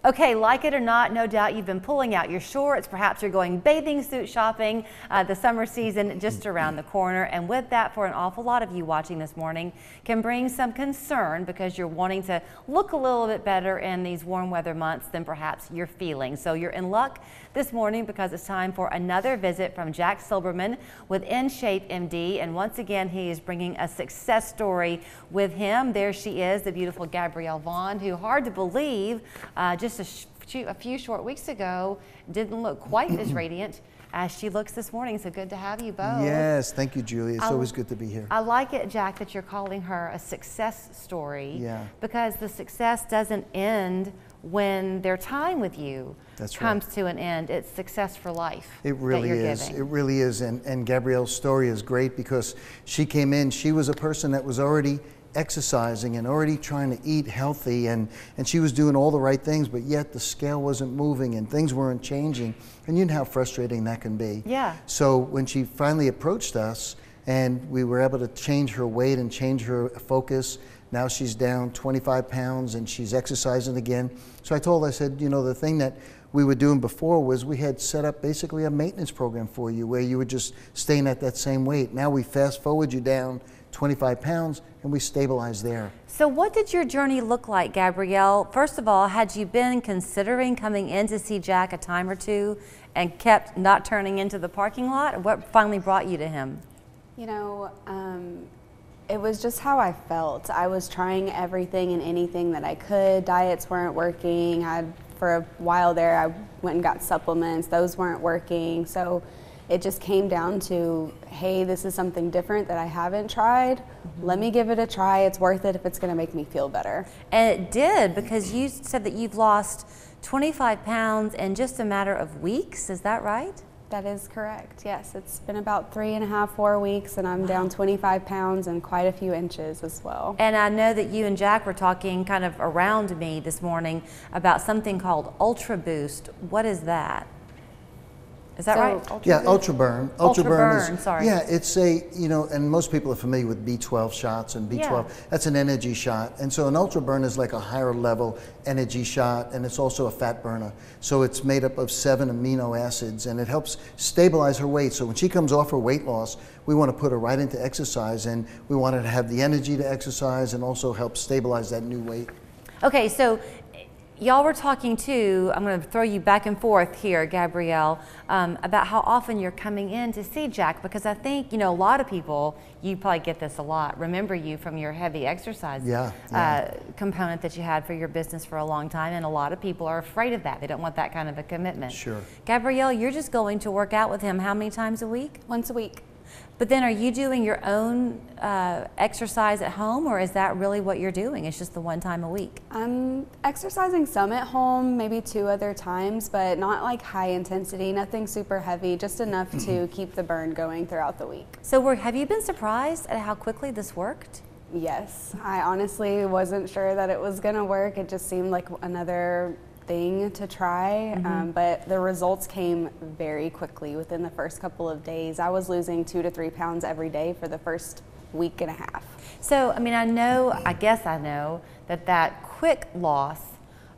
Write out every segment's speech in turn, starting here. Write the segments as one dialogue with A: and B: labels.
A: Okay, like it or not, no doubt you've been pulling out your shorts. Perhaps you're going bathing suit shopping. The summer season just around the corner. And with that, for an awful lot of you watching this morning, can bring some concern because you're wanting to look a little bit better in these warm weather months than perhaps you're feeling. So you're in luck this morning because it's time for another visit from Jack Silberman with InShape MD. And once again, he is bringing a success story with him. There she is, the beautiful Gabrielle Vaughn, who, hard to believe, just a few short weeks ago didn't look quite as radiant as she looks this morning. So good to have you both.
B: Yes, thank you, Julie. It's always good to be here.
A: I like it, Jack, that you're calling her a success story.
B: Yeah.
A: Because the success doesn't end when their time with you comes to an end. It's success for life.
B: It really is. It really is. And Gabrielle's story is great because she came in, she was a person that was already exercising and already trying to eat healthy, and she was doing all the right things, but yet the scale wasn't moving and things weren't changing. And you know how frustrating that can be.
A: Yeah.
B: So when she finally approached us and we were able to change her weight and change her focus, now she's down 25 pounds and she's exercising again. So I told her, I said, you know, the thing that we were doing before was we had set up basically a maintenance program for you where you were just staying at that same weight. Now we fast forward you down 25 pounds and we stabilize there.
A: So what did your journey look like, Gabrielle? First of all, had you been considering coming in to see Jack a time or two and kept not turning into the parking lot? What finally brought you to him?
C: You know, it was just how I felt. I was trying everything and anything that I could. Diets weren't working. For a while there, I went and got supplements. Those weren't working. So it just came down to, hey, this is something different that I haven't tried. Let me give it a try. It's worth it if it's going to make me feel better. And
A: it did, because you said that you've lost 25 pounds in just a matter of weeks. Is that right?
C: That is correct. Yes, it's been about 3.5, 4 weeks, and I'm down 25 pounds and quite a few inches as well.
A: And I know that you and Jack were talking kind of around me this morning about something called Ultra Boost. What is that? Is that right?
B: Yeah, Ultra Burn.
A: Ultra Burn, sorry.
B: Yeah, it's a, you know, and most people are familiar with B12 shots, and B12, that's an energy shot. And so an Ultra Burn is like a higher level energy shot, and it's also a fat burner. So it's made up of 7 amino acids, and it helps stabilize her weight. So when she comes off her weight loss, we want to put her right into exercise, and we want her to have the energy to exercise and also help stabilize that new weight.
A: Okay, so y'all were talking too, I'm going to throw you back and forth here, Gabrielle, about how often you're coming in to see Jack, because I think, you know, a lot of people, you probably get this a lot, remember you from your heavy exercise component that you had for your business for a long time, and a lot of people are afraid of that. They don't want that kind of a commitment.
B: Sure.
A: Gabrielle, you're just going to work out with him how many times a week?
C: Once a week.
A: But then are you doing your own exercise at home, or is that really what you're doing? It's just the one time a week?
C: I'm exercising some at home, maybe 2 other times, but not like high intensity, nothing super heavy, just enough to keep the burn going throughout the week.
A: So have you been surprised at how quickly this worked?
C: Yes, I honestly wasn't sure that it was gonna work. It just seemed like another thing to try, but the results came very quickly within the first couple of days. I was losing 2 to 3 pounds every day for the first week and a half.
A: So, I mean, I guess I know that quick loss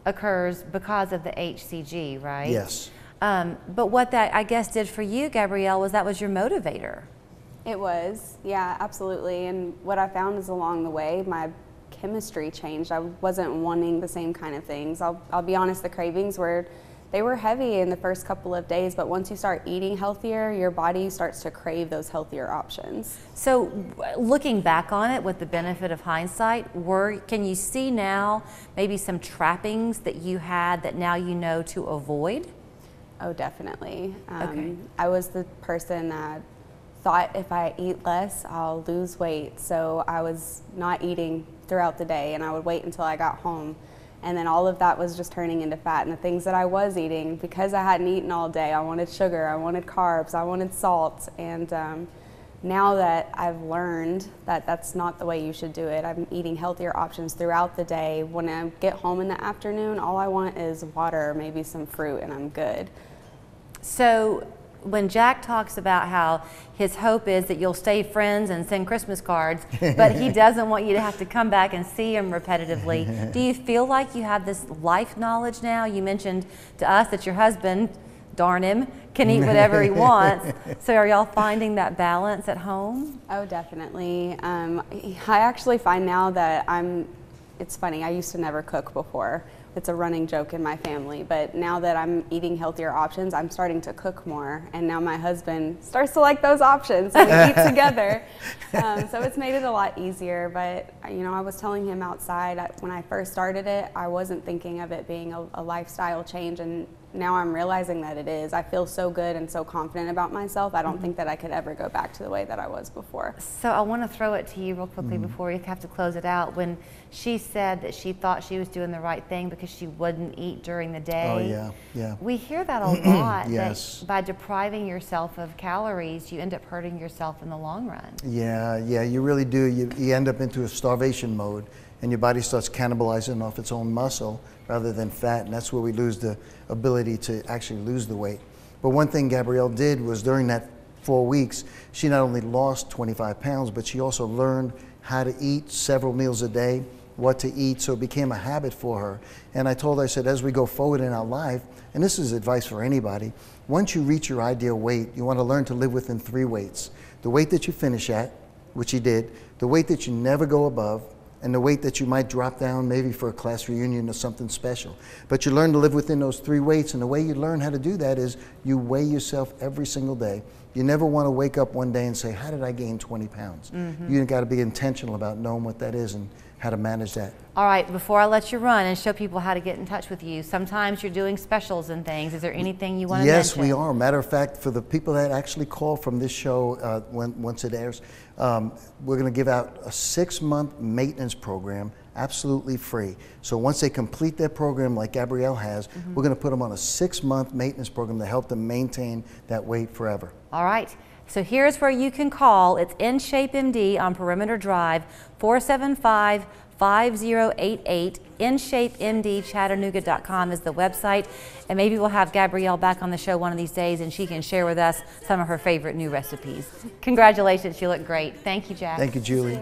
A: occurs because of the HCG, right?
B: Yes.
A: But what that, I guess, did for you, Gabrielle, was that was your motivator.
C: It was, yeah, absolutely. And what I found is along the way, my chemistry changed. I wasn't wanting the same kind of things. I'll be honest, the cravings were heavy in the first couple of days, but once you start eating healthier, your body starts to crave those healthier options.
A: So looking back on it with the benefit of hindsight, can you see now maybe some trappings that you had that now you know to avoid?
C: Oh, definitely.
A: Okay.
C: I was the person that thought if I eat less, I'll lose weight. So I was not eating throughout the day, and I would wait until I got home. And then all of that was just turning into fat. And the things that I was eating, because I hadn't eaten all day, I wanted sugar, I wanted carbs, I wanted salt. And now that I've learned that that's not the way you should do it, I'm eating healthier options throughout the day. When I get home in the afternoon, all I want is water, maybe some fruit, and I'm good.
A: So when Jack talks about how his hope is that you'll stay friends and send Christmas cards, but he doesn't want you to have to come back and see him repetitively, do you feel like you have this life knowledge now? You mentioned to us that your husband, darn him, can eat whatever he wants. So are y'all finding that balance at home?
C: Oh, definitely. I actually find now that it's funny, I used to never cook before. It's a running joke in my family, but now that I'm eating healthier options, I'm starting to cook more, and now my husband starts to like those options, so we eat together. So it's made it a lot easier, but you know, I was telling him outside when I first started it, I wasn't thinking of it being a lifestyle change, and now I'm realizing that it is. I feel so good and so confident about myself. I don't think that I could ever go back to the way that I was before.
A: So I want to throw it to you real quickly before you have to close it out. When she said that she thought she was doing the right thing because she wouldn't eat during the day.
B: Oh, yeah, yeah.
A: We hear that a lot.
B: Yes.
A: That by depriving yourself of calories, you end up hurting yourself in the long run.
B: Yeah, you really do. You end up into a starvation mode, and your body starts cannibalizing off its own muscle rather than fat, and that's where we lose the ability to actually lose the weight. But one thing Gabrielle did was during that 4 weeks, she not only lost 25 pounds, but she also learned how to eat several meals a day, what to eat, so it became a habit for her. And I told her, I said, as we go forward in our life, and this is advice for anybody, once you reach your ideal weight, you want to learn to live within 3 weights. The weight that you finish at, which you did, the weight that you never go above, and the weight that you might drop down maybe for a class reunion or something special. But you learn to live within those 3 weights, and the way you learn how to do that is you weigh yourself every single day. You never want to wake up one day and say, how did I gain 20 pounds? You got to be intentional about knowing what that is and how to manage that.
A: All right, before I let you run and show people how to get in touch with you, sometimes you're doing specials and things. Is there anything you want to mention?
B: Yes, we are. Matter of fact, for the people that actually call from this show once it airs, we're going to give out a 6-month maintenance program absolutely free. So once they complete their program like Gabrielle has, we're going to put them on a 6-month maintenance program to help them maintain that weight forever.
A: All right. So here's where you can call. It's InShape MD on Perimeter Drive, 475-5088. InShapeMDChattanooga.com is the website. And maybe we'll have Gabrielle back on the show one of these days and she can share with us some of her favorite new recipes. Congratulations, you look great. Thank you, Jack.
B: Thank you, Julie.